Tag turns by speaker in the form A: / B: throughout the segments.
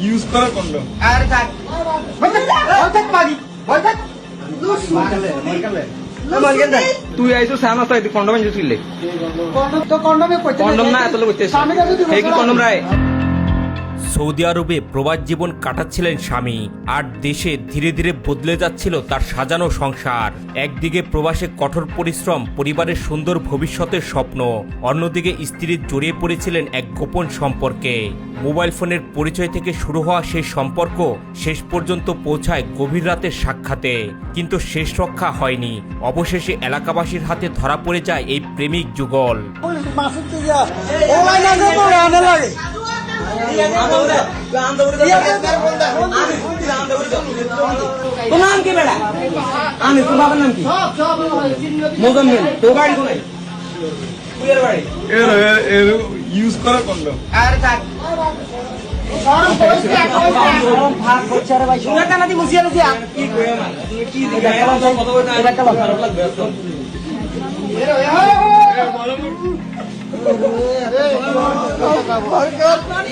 A: Use করা condom.
B: তুই আইছো সামনে তো কন্ডম ইউজ করলে কন্ডম না এত লোক কন্ডম রায়।
C: সৌদি আরবে প্রবাস জীবন কাটাচ্ছিলেন স্বামী, আর দেশে ধীরে ধীরে বদলে যাচ্ছিল তার সাজানো সংসার। একদিকে প্রবাসে কঠোর পরিশ্রম, পরিবারের সুন্দর ভবিষ্যতের স্বপ্ন, অন্যদিকে স্ত্রী জড়িয়ে পড়েছিলেন এক গোপন সম্পর্কে। মোবাইল ফোনের পরিচয় থেকে শুরু হওয়া সেই সম্পর্ক শেষ পর্যন্ত পৌঁছায় গভীর রাতের সাক্ষাতে, কিন্তু শেষ রক্ষা হয়নি। অবশেষে এলাকাবাসীর হাতে ধরা পড়ে যায় এই প্রেমিক যুগল।
B: নাম কি বেড়া? আমি তোর বাবার নাম কি? মোজাম্মেল। তোর বাড়ি কোথায়?
A: ইউজ করা কন্ডম।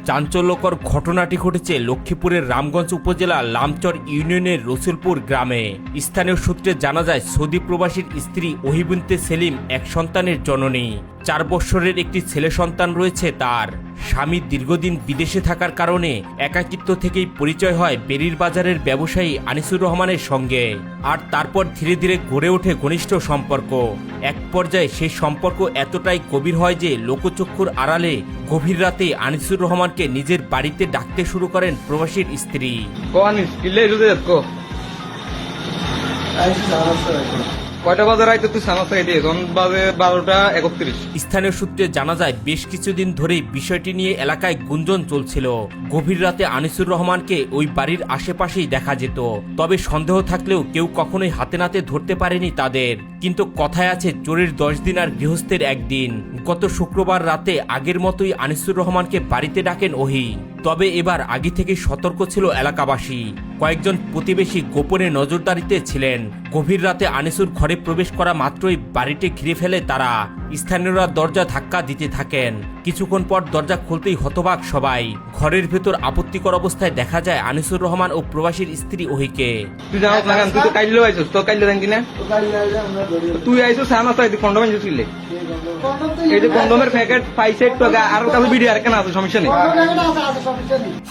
C: চাঞ্চল্যকর ঘটনাটি ঘটেছে লক্ষ্মীপুরের রামগঞ্জ উপজেলা লামচর ইউনিয়নের রসুলপুর গ্রামে। স্থানীয় সূত্রে জানা যায়, সৌদি প্রবাসীর স্ত্রী ওহিবিনতে সেলিম এক সন্তানের জননী। 4 বছরের একটি ছেলে সন্তান রয়েছে তার। স্বামী দীর্ঘদিন বিদেশে থাকার কারণে একাকিত্ব থেকেই পরিচয় হয় বেরির বাজারের ব্যবসায়ী আনিসুর রহমানের সঙ্গে, আর তারপর ধীরে ধীরে গড়ে ওঠে ঘনিষ্ঠ সম্পর্ক। এক পর্যায়ে সেই সম্পর্ক এতটাই গভীর হয় যে লোকচক্ষুর আড়ালে গভীর রাতে আনিসুর রহমানকে নিজের বাড়িতে ডাকতে শুরু করেন প্রবাসীর স্ত্রী।
B: কয়টা বাজে রাইতে তুই সামনে থেকে দিয়ে বাজে 12:31।
C: স্থানীয় সূত্রে জানা যায়, বেশ কিছুদিন ধরেই বিষয়টি নিয়ে এলাকায় গুঞ্জন চলছিল। গভীর রাতে আনিসুর রহমানকে ওই বাড়ির আশেপাশেই দেখা যেত, তবে সন্দেহ থাকলেও কেউ কখনোই হাতে নাতে ধরতে পারেনি তাদের। কিন্তু কথায় আছে, চোরের 10 দিন আর গৃহস্থের 1 দিন। গত শুক্রবার রাতে আগের মতোই আনিসুর রহমানকে বাড়িতে ডাকেন ওহি। তবে এবার আগে থেকে সতর্ক ছিল এলাকাবাসী। কয়েকজন প্রতিবেশী গোপনে নজরদারিতে ছিলেন। গভীর রাতে আনিসুর ঘরে প্রবেশ করা মাত্রই বাড়িটি ঘিরে ফেলে তারা। স্থানীয়রা দরজা ধাক্কা দিতে থাকেন। কিছুক্ষণ পর দরজা খুলতেই হতবাক সবাই। ঘরের ভেতর আপত্তিকর অবস্থায় দেখা যায় আনিসুর রহমান ও প্রবাসীর স্ত্রী ওহিকে।
B: তুই জানো না, তুই তো কাইলো আইছস, তো কাইলো জানি না তুই আইছস সামনে তো কন্ডম ইউজ করলে এই যে কন্ডমের প্যাকেট পাইছে একটু আগে, আর কাছে ভিডিও আর কেন আছে, সমস্যা নেই।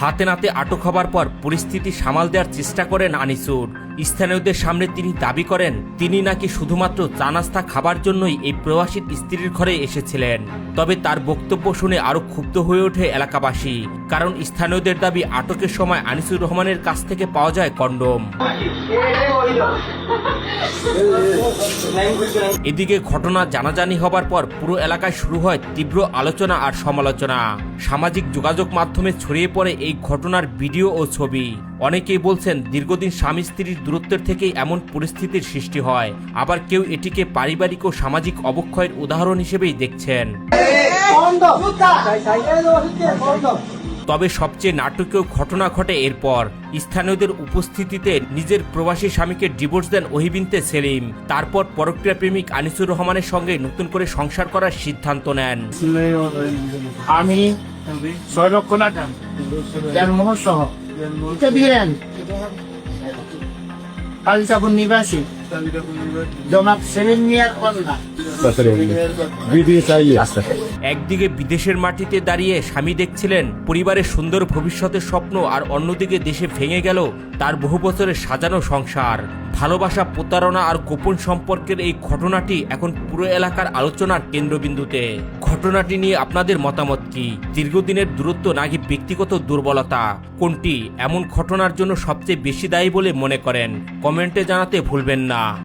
C: হাতে নাতে আটক হবার পর পরিস্থিতি সামাল দেওয়ার চেষ্টা করেন আনিসুর। স্থানীয়দের সামনে তিনি দাবি করেন, তিনি নাকি শুধুমাত্র চা নাস্তা খাবার জন্যই এই প্রবাসীর স্ত্রীর ঘরে এসেছিলেন। তবে তার বক্তব্য শুনে আরো ক্ষুব্ধ হয়ে ওঠে এলাকাবাসী, কারণ স্থানীয়দের দাবি আটকের সময় আনিসুর রহমানের কাছ থেকে পাওয়া যায় কন্ডম। এদিকে ঘটনা জানাজানি হবার পর পুরো এলাকায় শুরু হয় তীব্র আলোচনা আর সমালোচনা। সামাজিক যোগাযোগ মাধ্যমে ছড়িয়ে পড়ে এই ঘটনার ভিডিও ও ছবি। অনেকেই বলছেন, দীর্ঘদিন স্বামী স্ত্রীর দূরত্বের থেকেই এমন পরিস্থিতির সৃষ্টি হয়। আবার কেউ এটিকে পারিবারিক ও সামাজিক অবক্ষয়ের উদাহরণ হিসেবেই দেখছেন। তবে সবচেয়ে নাটকীয় ঘটনা ঘটে এরপর। স্থানীয়দের উপস্থিতিতে নিজের প্রবাসী স্বামীকে ডিভোর্স দেন ওহিবিনতে সেলিম। তারপর পরক্রিয়া প্রেমিক আনিসুর রহমানের সঙ্গে নতুন করে সংসার করার সিদ্ধান্ত নেন।
D: আমি 6 লক্ষ টাকা জন্মসহ কালিচাপুর নিবাসী জনাব সেলিম মিয়ার কন্যা।
C: একদিকে বিদেশের মাটিতে দাঁড়িয়ে স্বামী দেখছিলেন পরিবারের সুন্দর ভবিষ্যতের স্বপ্ন, আর অন্যদিকে দেশে ভেঙে গেল তার বহু বছরের সাজানো সংসার। ভালোবাসা, প্রতারণা আর গোপন সম্পর্কের এই ঘটনাটি এখন পুরো এলাকার আলোচনার কেন্দ্রবিন্দুতে। ঘটনাটি নিয়ে আপনাদের মতামত কি? দীর্ঘদিনের দূরত্ব নাকি ব্যক্তিগত দুর্বলতা? কোনটি এমন ঘটনার জন্য সবচেয়ে বেশি দায়ী বলে মনে করেন? কমেন্টে জানাতে ভুলবেন না।